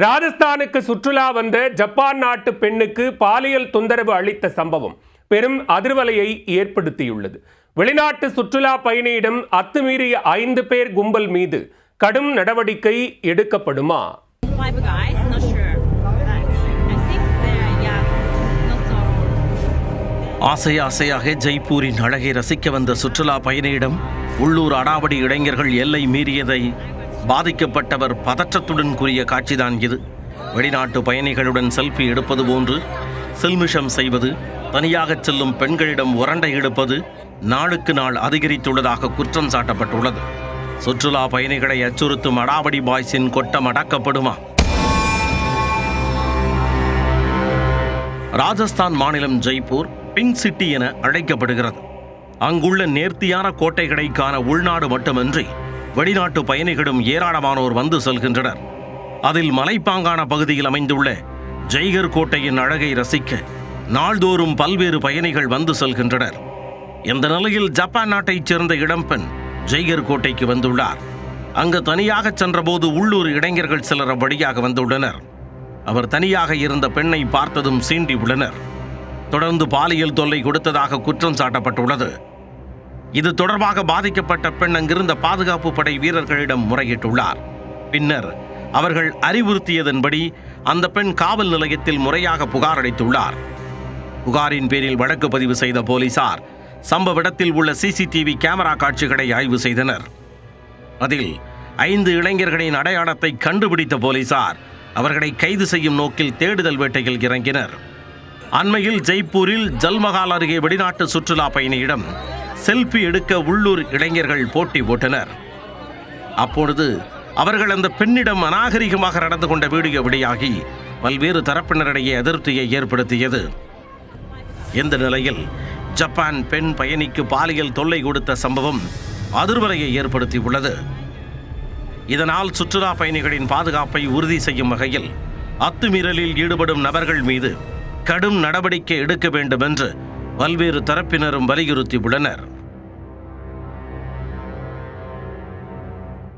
ராஜஸ்தானுக்கு சுற்றுலா வந்த ஜப்பான் நாட்டு பெண்ணுக்கு பாலியல் தொந்தரவு அளித்த சம்பவம் பெரும் அதிர்வலையை ஏற்படுத்தியுள்ளது. வெளிநாட்டு சுற்றுலா பயணியிடம் அத்துமீறிய 5 பேர் கும்பல் மீது கடும் நடவடிக்கை எடுக்கப்படுமா? ஆசையாக ஜெய்ப்பூரின் அழகை ரசிக்க வந்த சுற்றுலா பயணியிடம் உள்ளூர் அடாவடி இளைஞர்கள் எல்லை மீறியதை பாதிக்கப்பட்டவர் பதற்றத்துடன் கூறிய காட்சிதான் இது. வெளிநாட்டு பயணிகளுடன் செல்ஃபி எடுப்பது போன்று சில்மிஷம் செய்வது, தனியாக செல்லும் பெண்களிடம் உரண்டை எடுப்பது நாளுக்கு நாள் அதிகரித்துள்ளதாக குற்றம் சாட்டப்பட்டுள்ளது. சுற்றுலா பயணிகளை அச்சுறுத்தும் அடாவடி பாய்ஸின் கொட்டம் அடக்கப்படுமா? ராஜஸ்தான் மாநிலம் ஜெய்ப்பூர் பிங்க் சிட்டி என அழைக்கப்படுகிறது. அங்குள்ள நேர்த்தியான கோட்டைகளை காண உள்நாடு மட்டுமின்றி வெளிநாட்டு பயணிகளும் ஏராளமானோர் வந்து செல்கின்றனர். அதில் மலைப்பாங்கான பகுதியில் அமைந்துள்ள ஜெய்கர் கோட்டையின் அழகை ரசிக்க நாள்தோறும் பல்வேறு பயணிகள் வந்து செல்கின்றனர். இந்த நிலையில் ஜப்பான் நாட்டைச் சேர்ந்த இளம்பெண் ஜெய்கர் கோட்டைக்கு வந்துள்ளார். அங்கு தனியாக சென்றபோது உள்ளூர் இளைஞர்கள் சிலர் வழியாக வந்துள்ளனர். அவர் தனியாக இருந்த பெண்ணை பார்த்ததும் சீண்டி உள்ளனர். தொடர்ந்து பாலியல் தொல்லை கொடுத்ததாக குற்றம் சாட்டப்பட்டுள்ளது. இது தொடர்பாக பாதிக்கப்பட்ட பெண் அங்கிருந்த பாதுகாப்பு படை வீரர்களிடம் முறையிட்டுள்ளார். பின்னர் அவர்கள் அறிவுறுத்தியதன்படி அந்த பெண் காவல் நிலையத்தில் முறையாக புகார் அளித்துள்ளார். புகாரின் பேரில் வழக்கு பதிவு செய்த போலீசார் சம்பவ இடத்தில் உள்ள சிசிடிவி கேமரா காட்சிகளை ஆய்வு செய்தனர். அதில் 5 இளைஞர்களின் அடையாளத்தை கண்டுபிடித்த போலீசார் அவர்களை கைது செய்யும் நோக்கில் தேடுதல் வேட்டையில் இறங்கினர். அண்மையில் ஜெய்ப்பூரில் ஜல்மஹால் அருகே வெளிநாட்டு சுற்றுலா பயணியிடம் செல்ஃபி எடுக்க உள்ளூர் இளைஞர்கள் போட்டி போட்டனர். அப்பொழுது அவர்கள் அந்த பெண்ணிடம் அநாகரிகமாக நடந்து கொண்ட வீடியோ வெளியாகி பல்வேறு தரப்பினரிடையே அதிருப்தியை ஏற்படுத்தியது. இந்த நிலையில் ஜப்பான் பெண் பயணிக்கு பாலியல் தொல்லை கொடுத்த சம்பவம் அதிர்வலையை ஏற்படுத்தியுள்ளது. இதனால் சுற்றுலா பயணிகளின் பாதுகாப்பை உறுதி செய்யும் வகையில் அத்துமீறலில் ஈடுபடும் நபர்கள் மீது கடும் நடவடிக்கை எடுக்க வேண்டும் என்று பல்வேறு தரப்பினரும் வலியுறுத்தியுள்ளனர்.